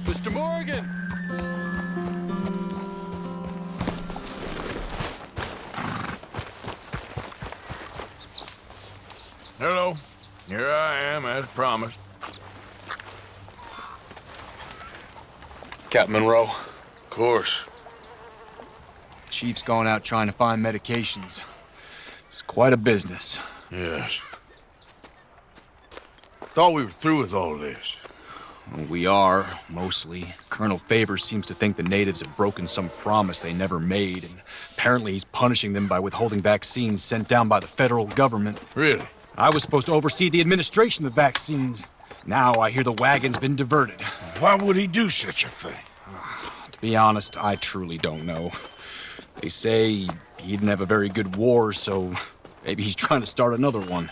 Mr. Morgan! Hello. Here I am, as promised. Captain Monroe. Of course. Chief's going out trying to find medications. It's quite a business. Yes. Thought we were through with all of this. We are, mostly. Colonel Favours seems to think the natives have broken some promise they never made, and apparently he's punishing them by withholding vaccines sent down by the federal government. Really? I was supposed to oversee the administration of the vaccines. Now I hear the wagon's been diverted. Why would he do such a thing? To be honest, I truly don't know. They say he didn't have a very good war, so maybe he's trying to start another one.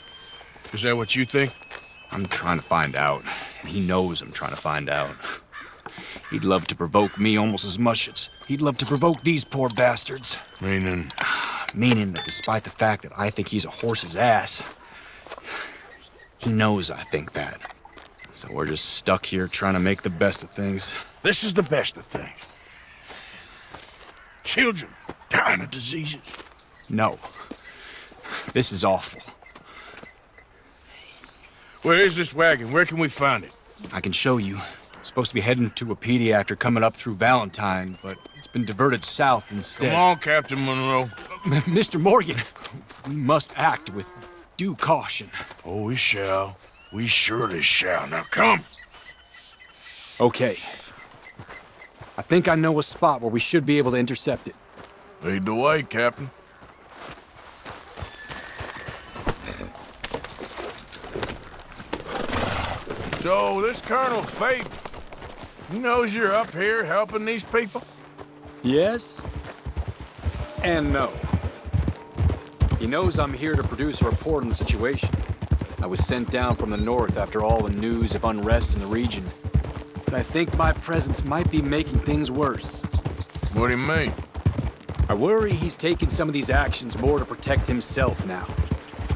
Is that what you think? I'm trying to find out, and he knows I'm trying to find out. He'd love to provoke me almost as much as he'd love to provoke these poor bastards. Meaning? Meaning that despite the fact that I think he's a horse's ass, he knows I think that. So we're just stuck here trying to make the best of things. This is the best of things. Children dying of diseases. No. This is awful. Where is this wagon? Where can we find it? I can show you. Supposed to be heading to Wapiti after coming up through Valentine, but it's been diverted south instead. Come on, Captain Monroe. Mr. Morgan, we must act with due caution. Oh, we shall. We surely shall. Now come. Okay. I think I know a spot where we should be able to intercept it. Lead the way, Captain. So, this Colonel Favours, he knows you're up here helping these people? Yes and no. He knows I'm here to produce a report on the situation. I was sent down from the north after all the news of unrest in the region. But I think my presence might be making things worse. What do you mean? I worry he's taking some of these actions more to protect himself now.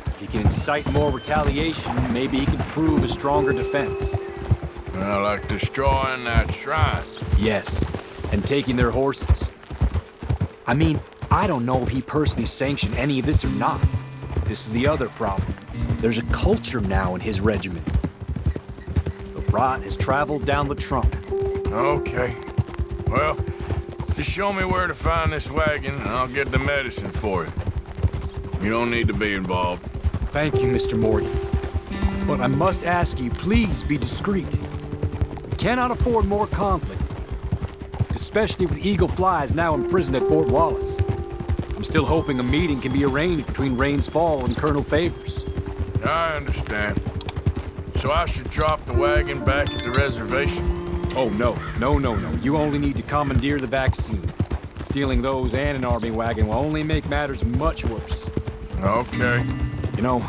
If he can incite more retaliation, maybe he can prove a stronger defense. Well, like destroying that shrine. Yes, and taking their horses. I mean, I don't know if he personally sanctioned any of this or not. This is the other problem. There's a culture now in his regiment. The rot has traveled down the trunk. Okay. Well, just show me where to find this wagon, and I'll get the medicine for you. You don't need to be involved. Thank you, Mr. Morgan. But I must ask you, please be discreet. We cannot afford more conflict, especially with Eagle Flies now imprisoned at Fort Wallace. I'm still hoping a meeting can be arranged between Rains Fall and Colonel Favours. I understand. So I should drop the wagon back at the reservation? Oh, no. You only need to commandeer the vaccine. Stealing those and an army wagon will only make matters much worse. Okay. You know,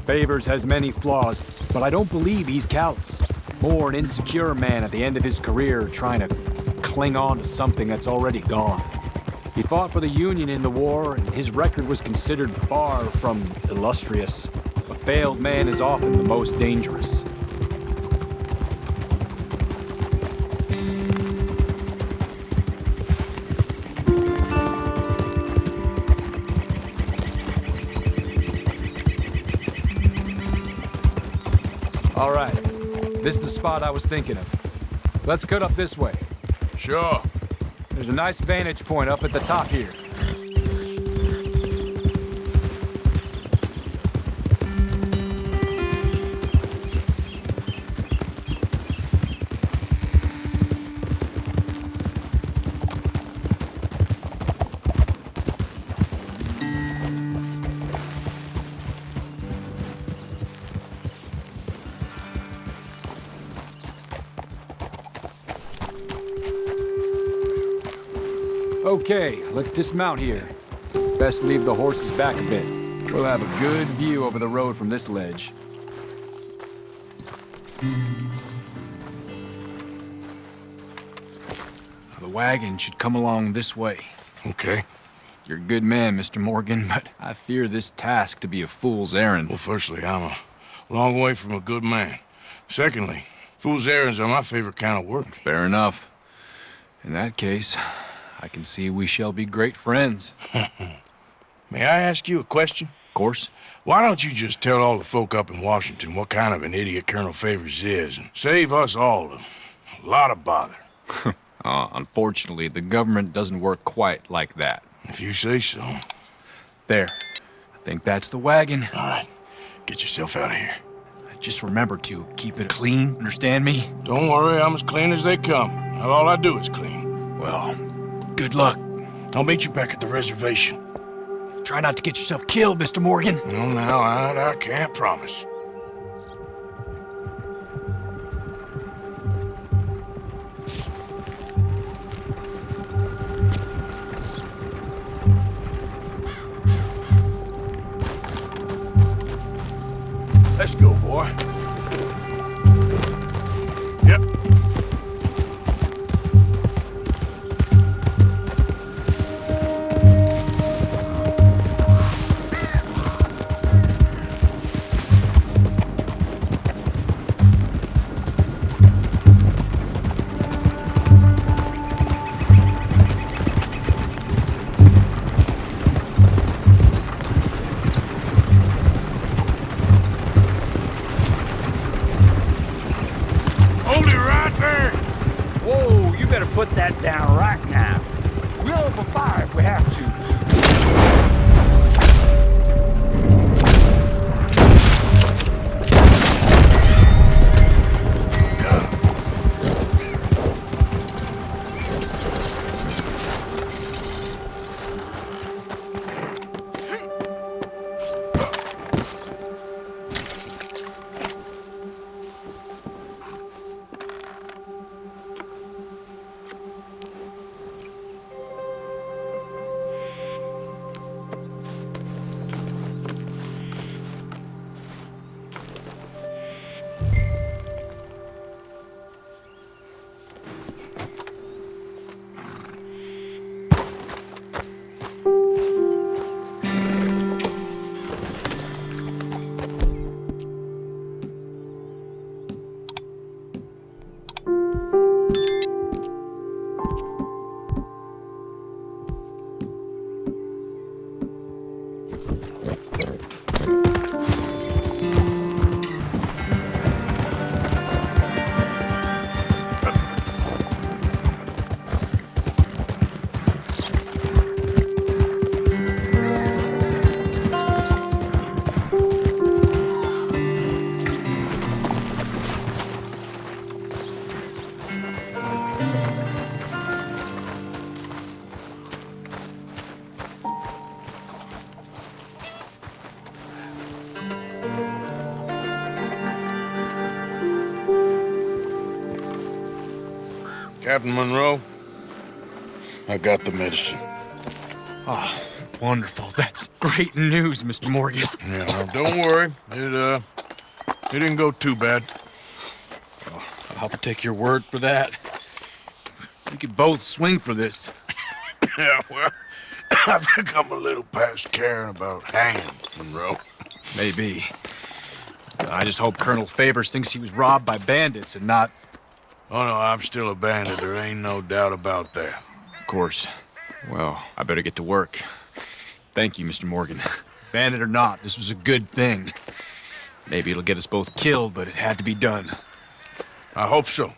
Favours has many flaws, but I don't believe he's callous. More an insecure man at the end of his career trying to cling on to something that's already gone. He fought for the Union in the war, and his record was considered far from illustrious. A failed man is often the most dangerous. All right, this is the spot I was thinking of. Let's cut up this way. Sure. There's a nice vantage point up at the top here. Okay, let's dismount here. Best leave the horses back a bit. We'll have a good view over the road from this ledge. The wagon should come along this way. Okay. You're a good man, Mr. Morgan, but I fear this task to be a fool's errand. Well, firstly, I'm a long way from a good man. Secondly, Fool's errands are my favorite kind of work. Fair enough. In that case, I can see we shall be great friends. May I ask you a question? Of course. Why don't you just tell all the folk up in Washington what kind of an idiot Colonel Favours is, and save us all a lot of bother? Unfortunately, the government doesn't work quite like that. If you say so. There. I think that's the wagon. All right, get yourself out of here. Just remember to keep it clean, understand me? Don't worry, I'm as clean as they come. Not all I do is clean. Well, good luck. I'll meet you back at the reservation. Try not to get yourself killed, Mr. Morgan. No, now, I can't promise. Let's go, boy. Yep. Put that down right now. We'll open fire if we have to. Captain Monroe, I got the medicine. Oh, wonderful. That's great news, Mr. Morgan. Yeah, well, don't worry. It didn't go too bad. Oh, I'll have to take your word for that. We could both swing for this. Yeah, well, I think I'm a little past caring about hanging, Monroe. Maybe. I just hope Colonel Favours thinks he was robbed by bandits and not... Oh, no, I'm still a bandit. There ain't no doubt about that. Of course. Well, I better get to work. Thank you, Mr. Morgan. Bandit or not, this was a good thing. Maybe it'll get us both killed, but it had to be done. I hope so.